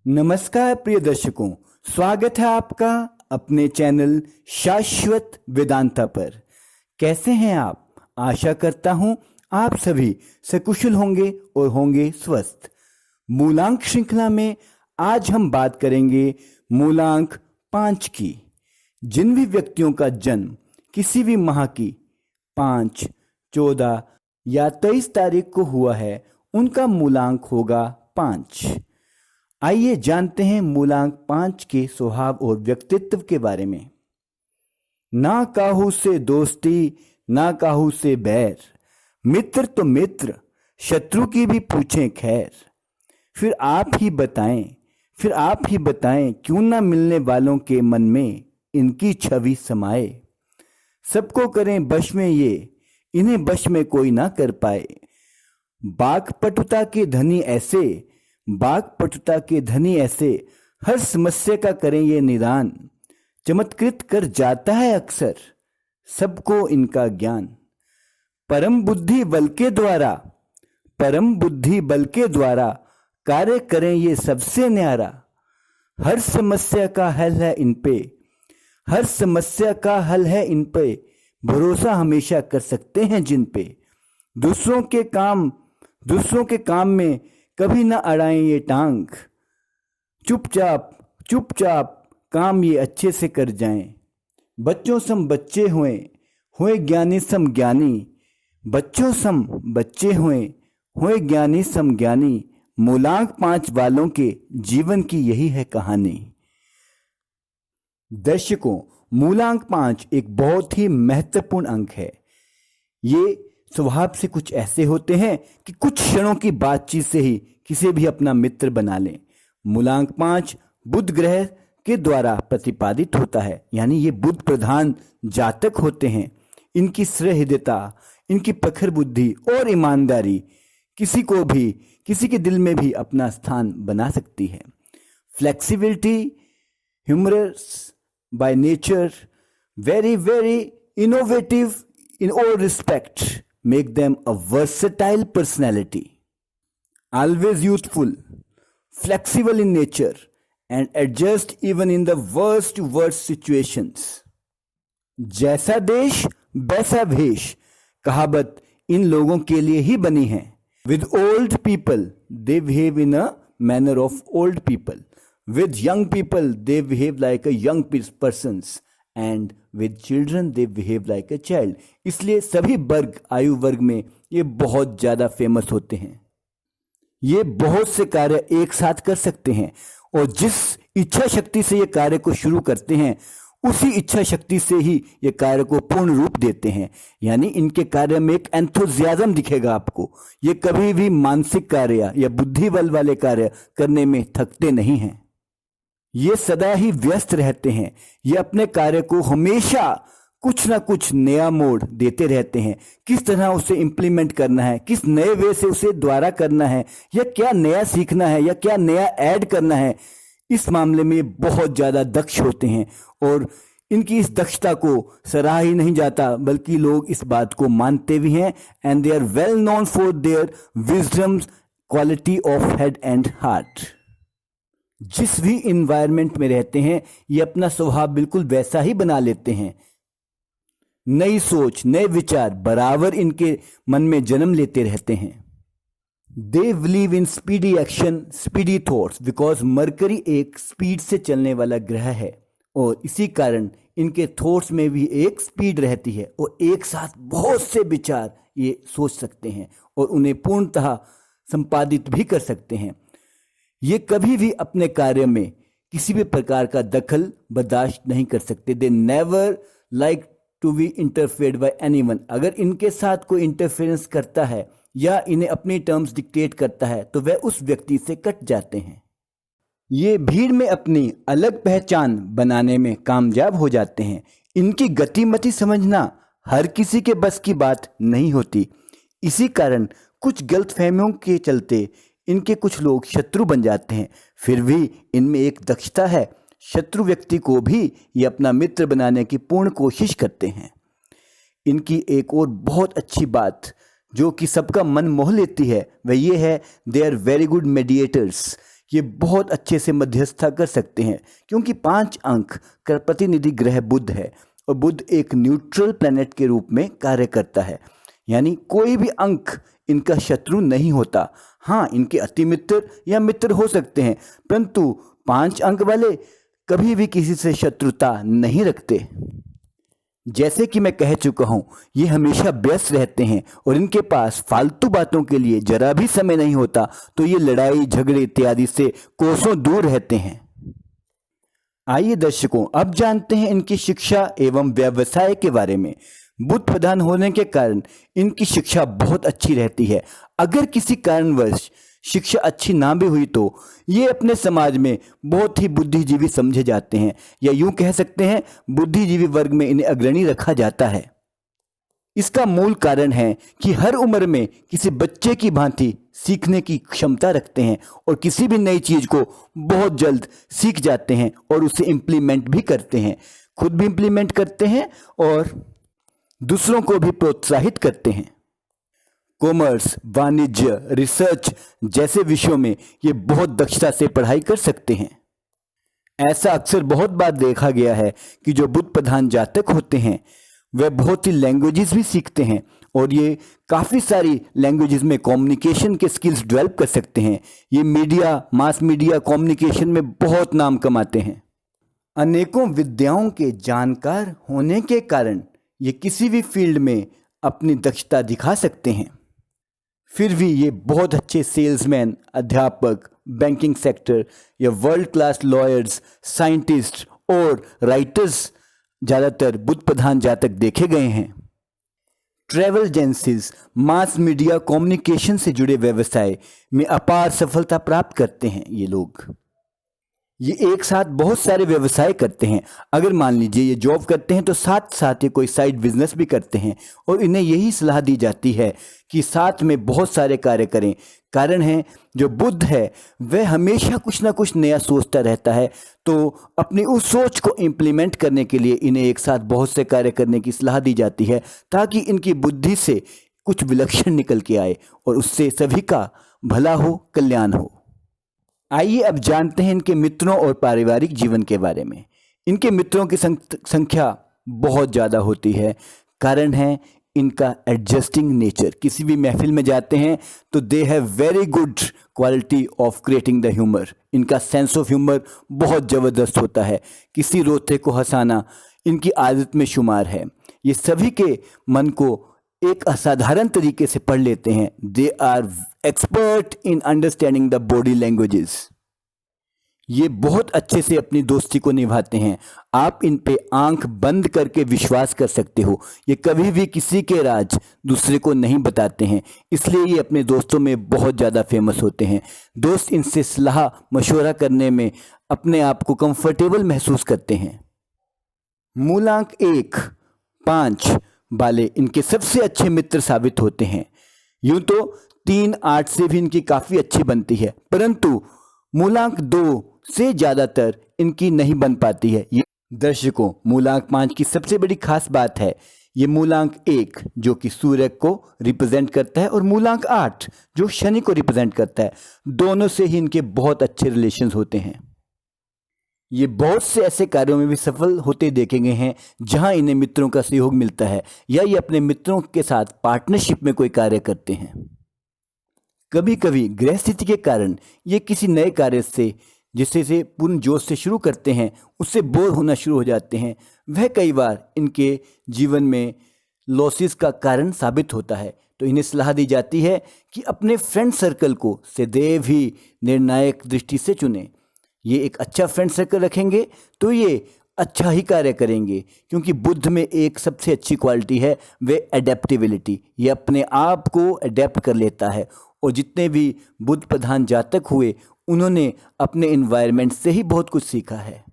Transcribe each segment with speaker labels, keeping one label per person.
Speaker 1: नमस्कार प्रिय दर्शकों, स्वागत है आपका अपने चैनल शाश्वत वेदांता पर। कैसे हैं आप? आशा करता हूं आप सभी सकुशल होंगे और होंगे स्वस्थ। मूलांक श्रृंखला में आज हम बात करेंगे मूलांक 5 की। जिन भी व्यक्तियों का जन्म किसी भी माह की 5, 14 या 23 तारीख को हुआ है, उनका मूलांक होगा 5। आइए जानते हैं मूलांक 5 के स्वभाव और व्यक्तित्व के बारे में। ना काहू से दोस्ती, ना काहू से बैर, मित्र तो मित्र, शत्रु की भी पूछें खैर। फिर आप ही बताएं क्यों ना मिलने वालों के मन में इनकी छवि समाए। सबको करें बश में ये, इन्हें बश में कोई ना कर पाए। बाकपटुता के धनी ऐसे, हर समस्या का करें ये निदान। चमत्कृत कर जाता है अक्सर सबको इनका ज्ञान। परम बुद्धि बल के द्वारा कार्य करें ये सबसे न्यारा। हर समस्या का हल है इन पे, भरोसा हमेशा कर सकते हैं जिन पे। दूसरों के काम में कभी ना अड़ाएं ये टांग। चुपचाप काम ये अच्छे से कर जाएं। बच्चों सम बच्चे हुए ज्ञानी सम ज्ञानी। बच्चों सम बच्चे हुए ज्ञानी सम ज्ञानी। मूलांक 5 वालों के जीवन की यही है कहानी। दर्शकों, मूलांक 5 एक बहुत ही महत्वपूर्ण अंक है। ये स्वभाव से कुछ ऐसे होते हैं कि कुछ क्षणों की बातचीत से ही किसी भी अपना मित्र बना लें। मूलांक 5 बुध ग्रह के द्वारा प्रतिपादित होता है, यानी ये बुध प्रधान जातक होते हैं। इनकी सहृदयता, इनकी प्रखर बुद्धि और ईमानदारी किसी के दिल में भी अपना स्थान बना सकती है। Flexibility, humorous by nature, very very innovative in all respects, make them a versatile personality. Always youthful, flexible in nature, and adjust even in the worst situations. जैसा देश वैसा भेष, कहावत इन लोगों के लिए ही बनी है। With old people, they behave in a manner of old people. With young people, they behave like a young persons. And with children they behave like a child. इसलिए सभी आयु वर्ग में ये बहुत ज़्यादा फेमस होते हैं। ये बहुत से कार्य एक साथ कर सकते हैं और जिस इच्छा शक्ति से ये कार्य को शुरू करते हैं, उसी इच्छा शक्ति से ही ये कार्य को पूर्ण रूप देते हैं। यानी इनके कार्य में एक एंथुजियाज्म दिखेगा आपको। ये कभी भी मानसिक कार्य या बुद्धि बल वाले कार्य करने में थकते नहीं हैं। ये सदा ही व्यस्त रहते हैं। ये अपने कार्य को हमेशा कुछ ना कुछ नया मोड़ देते रहते हैं। किस तरह उसे इम्प्लीमेंट करना है, किस नए वे से उसे द्वारा करना है, या क्या नया सीखना है, या क्या नया ऐड करना है, इस मामले में बहुत ज़्यादा दक्ष होते हैं। और इनकी इस दक्षता को सराहा ही नहीं जाता, बल्कि लोग इस बात को मानते भी हैं। And they are well known for their wisdom, quality of head and heart. जिस भी इन्वायरमेंट में रहते हैं, ये अपना स्वभाव बिल्कुल वैसा ही बना लेते हैं। नई सोच, नए विचार बराबर इनके मन में जन्म लेते रहते हैं। They believe in speedy action, speedy thoughts, because mercury एक स्पीड से चलने वाला ग्रह है और इसी कारण इनके थॉट्स में भी एक स्पीड रहती है और एक साथ बहुत से विचार ये सोच सकते हैं और उन्हें पूर्णतः संपादित भी कर सकते हैं। ये कभी भी अपने कार्य में किसी भी प्रकार का दखल बर्दाश्त नहीं कर सकते। They never like to be interfered by anyone. अगर इनके साथ कोई इंटरफेरेंस करता है या इन्हें अपनी टर्म्स डिक्टेट करता है, तो वह उस व्यक्ति से कट जाते हैं। ये भीड़ में अपनी अलग पहचान बनाने में कामयाब हो जाते हैं। इनकी गतिमति समझना हर किसी के बस की बात नहीं होती। इसी कारण कुछ गलतफहमियों के चलते इनके कुछ लोग शत्रु बन जाते हैं। फिर भी इनमें एक दक्षता है, शत्रु व्यक्ति को भी ये अपना मित्र बनाने की पूर्ण कोशिश करते हैं। इनकी एक और बहुत अच्छी बात जो कि सबका मन मोह लेती है, वह ये है, they are very good mediators. ये बहुत अच्छे से मध्यस्थता कर सकते हैं, क्योंकि 5 अंक का प्रतिनिधि ग्रह बुध है और बुध एक न्यूट्रल प्लैनेट के रूप में कार्य करता है, यानी कोई भी अंक इनका शत्रु नहीं होता। हाँ, इनके अति मित्र या मित्र हो सकते हैं, परंतु 5 अंक वाले कभी भी किसी से शत्रुता नहीं रखते। जैसे कि मैं कह चुका हूं, ये हमेशा व्यस्त रहते हैं और इनके पास फालतू बातों के लिए जरा भी समय नहीं होता, तो ये लड़ाई झगड़े इत्यादि से कोसों दूर रहते हैं। आइए दर्शकों, अब जानते हैं इनकी शिक्षा एवं व्यवसाय के बारे में। बुध प्रधान होने के कारण इनकी शिक्षा बहुत अच्छी रहती है। अगर किसी कारणवश शिक्षा अच्छी ना भी हुई तो ये अपने समाज में बहुत ही बुद्धिजीवी समझे जाते हैं, या यूं कह सकते हैं बुद्धिजीवी वर्ग में इन्हें अग्रणी रखा जाता है। इसका मूल कारण है कि हर उम्र में किसी बच्चे की भांति सीखने की क्षमता रखते हैं और किसी भी नई चीज को बहुत जल्द सीख जाते हैं और उसे इम्प्लीमेंट भी करते हैं, खुद भी इम्प्लीमेंट करते हैं और दूसरों को भी प्रोत्साहित करते हैं। कॉमर्स, वाणिज्य, रिसर्च जैसे विषयों में ये बहुत दक्षता से पढ़ाई कर सकते हैं। ऐसा अक्सर बहुत बार देखा गया है कि जो बुध प्रधान जातक होते हैं वह बहुत ही लैंग्वेजेस भी सीखते हैं और ये काफ़ी सारी लैंग्वेजेस में कम्युनिकेशन के स्किल्स डेवलप कर सकते हैं। ये मीडिया, मास मीडिया कम्युनिकेशन में बहुत नाम कमाते हैं। अनेकों विद्याओं के जानकार होने के कारण ये किसी भी फील्ड में अपनी दक्षता दिखा सकते हैं। फिर भी ये बहुत अच्छे सेल्समैन, अध्यापक, बैंकिंग सेक्टर या वर्ल्ड क्लास लॉयर्स, साइंटिस्ट और राइटर्स ज़्यादातर बुध प्रधान जातक देखे गए हैं। Travel agencies, mass media communication से जुड़े व्यवसाय में अपार सफलता प्राप्त करते हैं। ये एक साथ बहुत सारे व्यवसाय करते हैं। अगर मान लीजिए ये जॉब करते हैं तो साथ साथ ये कोई साइड बिजनेस भी करते हैं और इन्हें यही सलाह दी जाती है कि साथ में बहुत सारे कार्य करें। कारण है जो बुध है वह हमेशा कुछ ना कुछ नया सोचता रहता है, तो अपनी उस सोच को इम्प्लीमेंट करने के लिए इन्हें एक साथ बहुत से कार्य करने की सलाह दी जाती है, ताकि इनकी बुद्धि से कुछ विलक्षण निकल के आए और उससे सभी का भला हो, कल्याण हो। आइए अब जानते हैं इनके मित्रों और पारिवारिक जीवन के बारे में। इनके मित्रों की संख्या बहुत ज़्यादा होती है। कारण है इनका एडजस्टिंग नेचर। किसी भी महफिल में जाते हैं तो they have very good quality of creating the humour. इनका सेंस ऑफ ह्यूमर बहुत ज़बरदस्त होता है। किसी रोते को हंसाना इनकी आदत में शुमार है। ये सभी के मन को एक असाधारण तरीके से पढ़ लेते हैं। They are expert in understanding the body languages. ये बहुत अच्छे से अपनी दोस्ती को निभाते हैं। आप इन पे आंख बंद करके विश्वास कर सकते हो। ये कभी भी किसी के राज दूसरे को नहीं बताते हैं, इसलिए ये अपने दोस्तों में बहुत ज़्यादा फेमस होते हैं। दोस्त इनसे सलाह मशवरा करने में अपने आप को कंफर्टेबल महसूस करते हैं। मूलांक 1, 5 वाले इनके सबसे अच्छे मित्र साबित होते हैं। यूं तो 3, 8 से भी इनकी काफ़ी अच्छी बनती है, परंतु मूलांक 2 से ज़्यादातर इनकी नहीं बन पाती है। ये दर्शकों, मूलांक 5 की सबसे बड़ी खास बात है ये मूलांक 1 जो कि सूर्य को रिप्रेजेंट करता है और मूलांक 8 जो शनि को रिप्रेजेंट करता है, दोनों से ही इनके बहुत अच्छे रिलेशंस होते हैं। ये बहुत से ऐसे कार्यों में भी सफल होते देखे गए हैं जहां इन्हें मित्रों का सहयोग मिलता है या ये अपने मित्रों के साथ पार्टनरशिप में कोई कार्य करते हैं। कभी कभी ग्रह स्थिति के कारण ये किसी नए कार्य से जिसे पूर्ण जोश से शुरू करते हैं उससे बोर होना शुरू हो जाते हैं। वह कई बार इनके जीवन में लॉसेस का कारण साबित होता है, तो इन्हें सलाह दी जाती है कि अपने फ्रेंड सर्कल को सदैव ही निर्णायक दृष्टि से चुनें। ये एक अच्छा फ्रेंड सर्कल रखेंगे तो ये अच्छा ही कार्य करेंगे, क्योंकि बुध में एक सबसे अच्छी क्वालिटी है वे एडेप्टेबिलिटी। ये अपने आप को अडेप्ट कर लेता है और जितने भी बुध प्रधान जातक हुए उन्होंने अपने इन्वायरमेंट से ही बहुत कुछ सीखा है।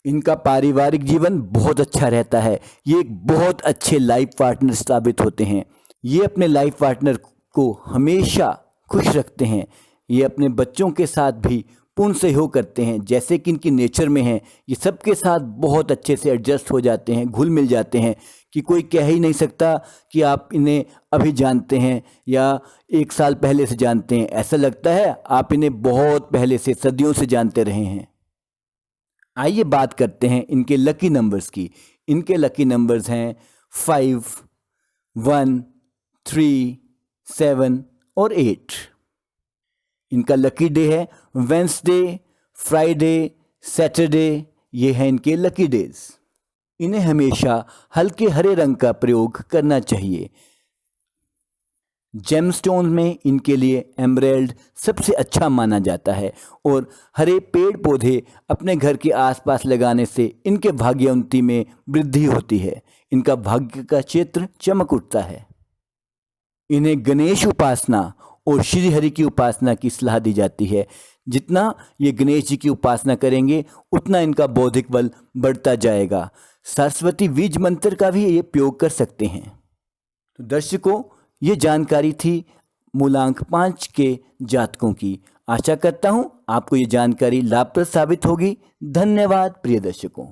Speaker 1: इनका पारिवारिक जीवन बहुत अच्छा रहता है। ये एक बहुत अच्छे लाइफ पार्टनर साबित होते हैं। ये अपने लाइफ पार्टनर को हमेशा खुश रखते हैं। ये अपने बच्चों के साथ भी पूर्ण सहयोग करते हैं, जैसे कि इनकी नेचर में है। ये सबके साथ बहुत अच्छे से एडजस्ट हो जाते हैं, घुल मिल जाते हैं कि कोई कह ही नहीं सकता कि आप इन्हें अभी जानते हैं या 1 साल पहले से जानते हैं। ऐसा लगता है आप इन्हें बहुत पहले से, सदियों से जानते रहे हैं। आइए बात करते हैं इनके लकी नंबर्स की। इनके लकी नंबर्स हैं 5, 1, 3, 7 और 8। इनका लकी डे है वेंसडे, फ्राइडे, सैटरडे। ये हैं इनके लकी डेज। इन्हें हमेशा हल्के हरे रंग का प्रयोग करना चाहिए। जेमस्टोन में इनके लिए एमराल्ड सबसे अच्छा माना जाता है और हरे पेड़ पौधे अपने घर के आसपास लगाने से इनके भाग्योन्नति में वृद्धि होती है। इनका भाग्य का क्षेत्र चमक उठता है। इन्हें गणेश उपासना और श्री हरि की उपासना की सलाह दी जाती है। जितना ये गणेश जी की उपासना करेंगे उतना इनका बौद्धिक बल बढ़ता जाएगा। सरस्वती बीज मंत्र का भी ये प्रयोग कर सकते हैं। तो दर्शकों, ये जानकारी थी मूलांक 5 के जातकों की। आशा करता हूँ आपको ये जानकारी लाभप्रद साबित होगी। धन्यवाद प्रिय दर्शकों।